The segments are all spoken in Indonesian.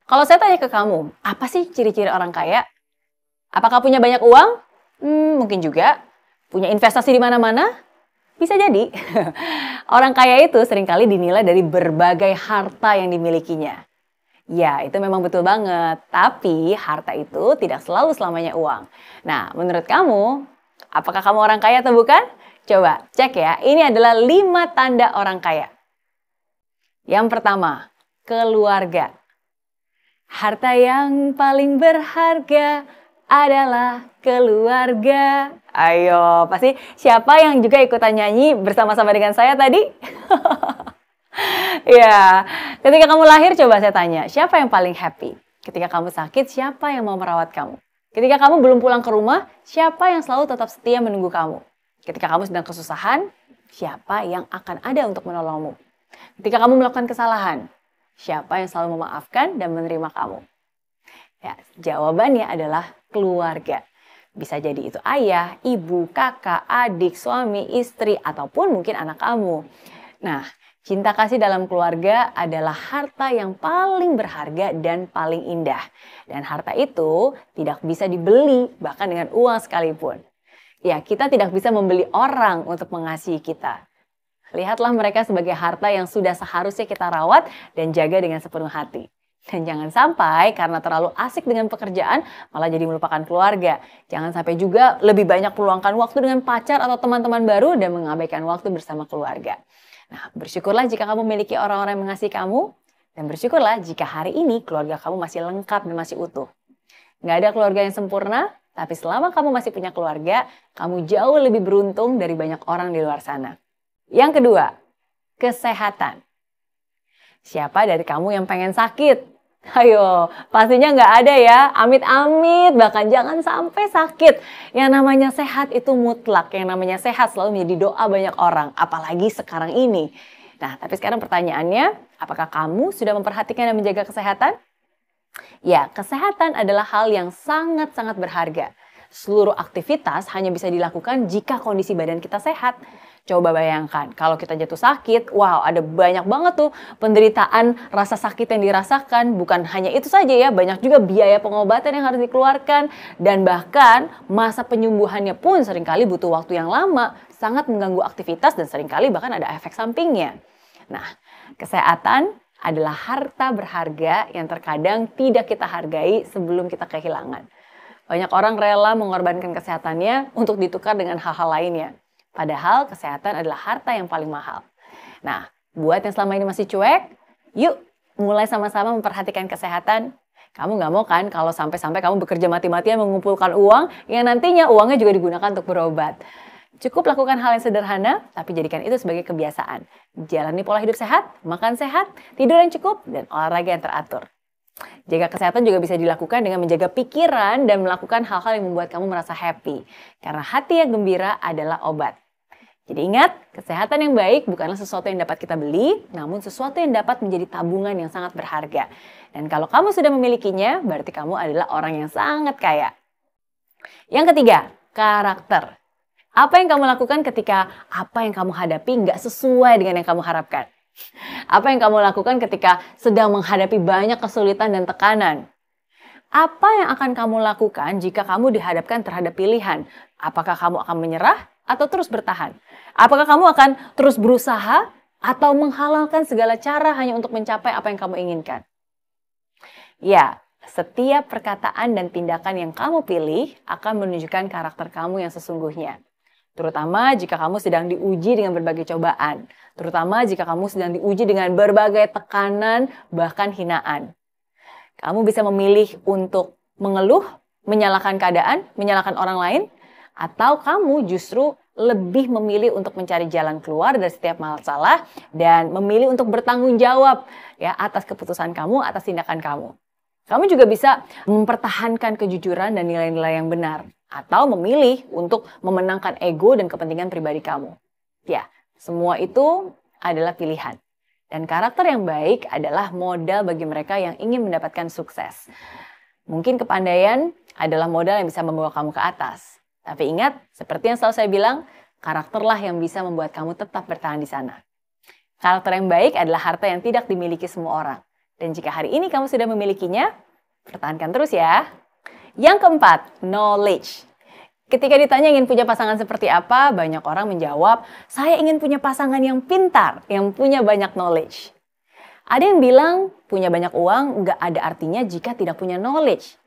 Kalau saya tanya ke kamu, apa sih ciri-ciri orang kaya? Apakah punya banyak uang? Mungkin juga. Punya investasi di mana-mana? Bisa jadi. Orang kaya itu seringkali dinilai dari berbagai harta yang dimilikinya. Ya, itu memang betul banget. Tapi harta itu tidak selalu selamanya uang. Nah, menurut kamu, apakah kamu orang kaya atau bukan? Coba cek ya, ini adalah 5 tanda orang kaya. Yang pertama, keluarga. Harta yang paling berharga adalah keluarga. Ayo, pasti siapa yang juga ikutan nyanyi bersama-sama dengan saya tadi? Ya, ketika kamu lahir coba saya tanya, siapa yang paling happy? Ketika kamu sakit, siapa yang mau merawat kamu? Ketika kamu belum pulang ke rumah, siapa yang selalu tetap setia menunggu kamu? Ketika kamu sedang kesusahan, siapa yang akan ada untuk menolongmu? Ketika kamu melakukan kesalahan, siapa yang selalu memaafkan dan menerima kamu? Ya, jawabannya adalah keluarga. Bisa jadi itu ayah, ibu, kakak, adik, suami, istri, ataupun mungkin anak kamu. Nah, cinta kasih dalam keluarga adalah harta yang paling berharga dan paling indah. Dan harta itu tidak bisa dibeli, bahkan dengan uang sekalipun. Ya, kita tidak bisa membeli orang untuk mengasihi kita. Lihatlah mereka sebagai harta yang sudah seharusnya kita rawat dan jaga dengan sepenuh hati. Dan jangan sampai karena terlalu asik dengan pekerjaan malah jadi melupakan keluarga. Jangan sampai juga lebih banyak meluangkan waktu dengan pacar atau teman-teman baru dan mengabaikan waktu bersama keluarga. Nah, bersyukurlah jika kamu memiliki orang-orang yang mengasihi kamu. Dan bersyukurlah jika hari ini keluarga kamu masih lengkap dan masih utuh. Nggak ada keluarga yang sempurna, tapi selama kamu masih punya keluarga, kamu jauh lebih beruntung dari banyak orang di luar sana. Yang kedua, kesehatan. Siapa dari kamu yang pengen sakit? Ayo, pastinya nggak ada ya. Amit-amit, bahkan jangan sampai sakit. Yang namanya sehat itu mutlak. Yang namanya sehat selalu menjadi doa banyak orang. Apalagi sekarang ini. Nah, tapi sekarang pertanyaannya, apakah kamu sudah memperhatikan dan menjaga kesehatan? Ya, kesehatan adalah hal yang sangat-sangat berharga. Seluruh aktivitas hanya bisa dilakukan jika kondisi badan kita sehat. Coba bayangkan, kalau kita jatuh sakit, wow ada banyak banget tuh penderitaan rasa sakit yang dirasakan. Bukan hanya itu saja ya, banyak juga biaya pengobatan yang harus dikeluarkan. Dan bahkan masa penyembuhannya pun seringkali butuh waktu yang lama, sangat mengganggu aktivitas dan seringkali bahkan ada efek sampingnya. Nah, kesehatan adalah harta berharga yang terkadang tidak kita hargai sebelum kita kehilangan. Banyak orang rela mengorbankan kesehatannya untuk ditukar dengan hal-hal lainnya. Padahal kesehatan adalah harta yang paling mahal. Nah, buat yang selama ini masih cuek, yuk mulai sama-sama memperhatikan kesehatan. Kamu nggak mau kan kalau sampai-sampai kamu bekerja mati-matian mengumpulkan uang yang nantinya uangnya juga digunakan untuk berobat. Cukup lakukan hal yang sederhana, tapi jadikan itu sebagai kebiasaan. Jalani pola hidup sehat, makan sehat, tidur yang cukup, dan olahraga yang teratur. Jaga kesehatan juga bisa dilakukan dengan menjaga pikiran dan melakukan hal-hal yang membuat kamu merasa happy. Karena hati yang gembira adalah obat. Jadi ingat, kesehatan yang baik bukanlah sesuatu yang dapat kita beli, namun sesuatu yang dapat menjadi tabungan yang sangat berharga. Dan kalau kamu sudah memilikinya, berarti kamu adalah orang yang sangat kaya. Yang ketiga, karakter. Apa yang kamu lakukan ketika apa yang kamu hadapi nggak sesuai dengan yang kamu harapkan? Apa yang kamu lakukan ketika sedang menghadapi banyak kesulitan dan tekanan? Apa yang akan kamu lakukan jika kamu dihadapkan terhadap pilihan? Apakah kamu akan menyerah atau terus bertahan? Apakah kamu akan terus berusaha atau menghalalkan segala cara hanya untuk mencapai apa yang kamu inginkan? Ya, setiap perkataan dan tindakan yang kamu pilih akan menunjukkan karakter kamu yang sesungguhnya. Terutama jika kamu sedang diuji dengan berbagai cobaan. Terutama jika kamu sedang diuji dengan berbagai tekanan, bahkan hinaan. Kamu bisa memilih untuk mengeluh, menyalahkan keadaan, menyalahkan orang lain, atau kamu justru lebih memilih untuk mencari jalan keluar dari setiap masalah dan memilih untuk bertanggung jawab ya atas keputusan kamu, atas tindakan kamu. Kamu juga bisa mempertahankan kejujuran dan nilai-nilai yang benar atau memilih untuk memenangkan ego dan kepentingan pribadi kamu. Ya, semua itu adalah pilihan. Dan karakter yang baik adalah modal bagi mereka yang ingin mendapatkan sukses. Mungkin kepandaian adalah modal yang bisa membawa kamu ke atas. Tapi ingat, seperti yang selalu saya bilang, karakterlah yang bisa membuat kamu tetap bertahan di sana. Karakter yang baik adalah harta yang tidak dimiliki semua orang. Dan jika hari ini kamu sudah memilikinya, pertahankan terus ya. Yang keempat, knowledge. Ketika ditanya ingin punya pasangan seperti apa, banyak orang menjawab, saya ingin punya pasangan yang pintar, yang punya banyak knowledge. Ada yang bilang, punya banyak uang nggak ada artinya jika tidak punya knowledge.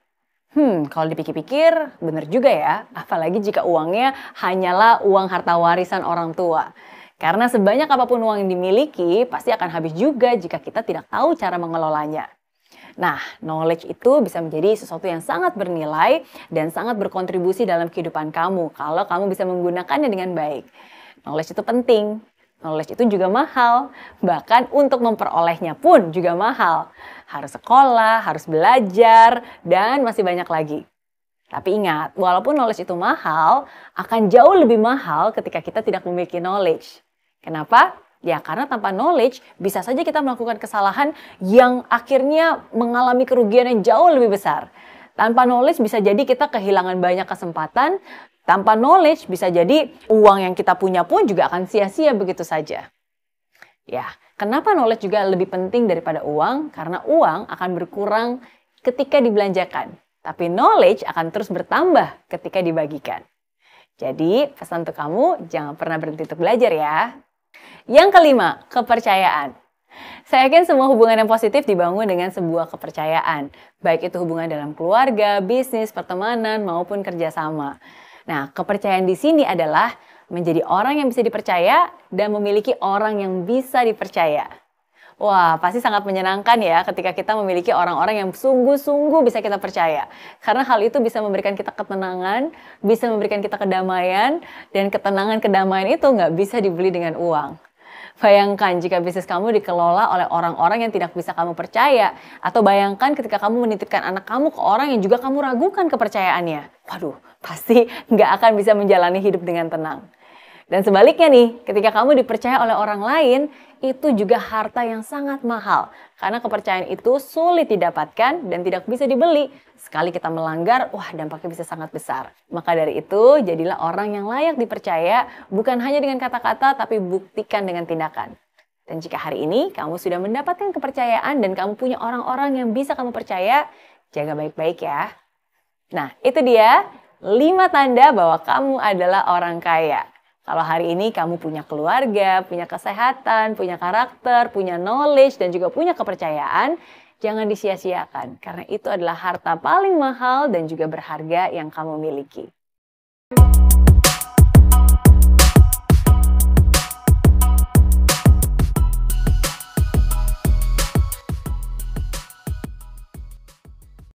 Kalau dipikir-pikir, benar juga ya. Apalagi jika uangnya hanyalah uang harta warisan orang tua. Karena sebanyak apapun uang yang dimiliki, pasti akan habis juga jika kita tidak tahu cara mengelolanya. Nah, knowledge itu bisa menjadi sesuatu yang sangat bernilai dan sangat berkontribusi dalam kehidupan kamu kalau kamu bisa menggunakannya dengan baik. Knowledge itu penting. Knowledge itu juga mahal. Bahkan untuk memperolehnya pun juga mahal. Harus sekolah, harus belajar, dan masih banyak lagi. Tapi ingat, walaupun knowledge itu mahal, akan jauh lebih mahal ketika kita tidak memiliki knowledge. Kenapa? Ya karena tanpa knowledge bisa saja kita melakukan kesalahan yang akhirnya mengalami kerugian yang jauh lebih besar. Tanpa knowledge bisa jadi kita kehilangan banyak kesempatan. Tanpa knowledge bisa jadi uang yang kita punya pun juga akan sia-sia begitu saja. Ya, kenapa knowledge juga lebih penting daripada uang? Karena uang akan berkurang ketika dibelanjakan. Tapi knowledge akan terus bertambah ketika dibagikan. Jadi pesan untuk kamu, jangan pernah berhenti untuk belajar ya. Yang kelima, kepercayaan. Saya yakin semua hubungan yang positif dibangun dengan sebuah kepercayaan. Baik itu hubungan dalam keluarga, bisnis, pertemanan, maupun kerjasama. Nah, kepercayaan di sini adalah menjadi orang yang bisa dipercaya dan memiliki orang yang bisa dipercaya. Wah, pasti sangat menyenangkan ya ketika kita memiliki orang-orang yang sungguh-sungguh bisa kita percaya. Karena hal itu bisa memberikan kita ketenangan, bisa memberikan kita kedamaian, dan ketenangan kedamaian itu nggak bisa dibeli dengan uang. Bayangkan jika bisnis kamu dikelola oleh orang-orang yang tidak bisa kamu percaya. Atau bayangkan ketika kamu menitipkan anak kamu ke orang yang juga kamu ragukan kepercayaannya. Waduh, pasti nggak akan bisa menjalani hidup dengan tenang. Dan sebaliknya nih, ketika kamu dipercaya oleh orang lain, itu juga harta yang sangat mahal. Karena kepercayaan itu sulit didapatkan dan tidak bisa dibeli. Sekali kita melanggar, wah dampaknya bisa sangat besar. Maka dari itu, jadilah orang yang layak dipercaya, bukan hanya dengan kata-kata, tapi buktikan dengan tindakan. Dan jika hari ini kamu sudah mendapatkan kepercayaan dan kamu punya orang-orang yang bisa kamu percaya, jaga baik-baik ya. Nah, itu dia 5 tanda bahwa kamu adalah orang kaya. Kalau hari ini kamu punya keluarga, punya kesehatan, punya karakter, punya knowledge, dan juga punya kepercayaan, jangan disia-siakan. Karena itu adalah harta paling mahal dan juga berharga yang kamu miliki.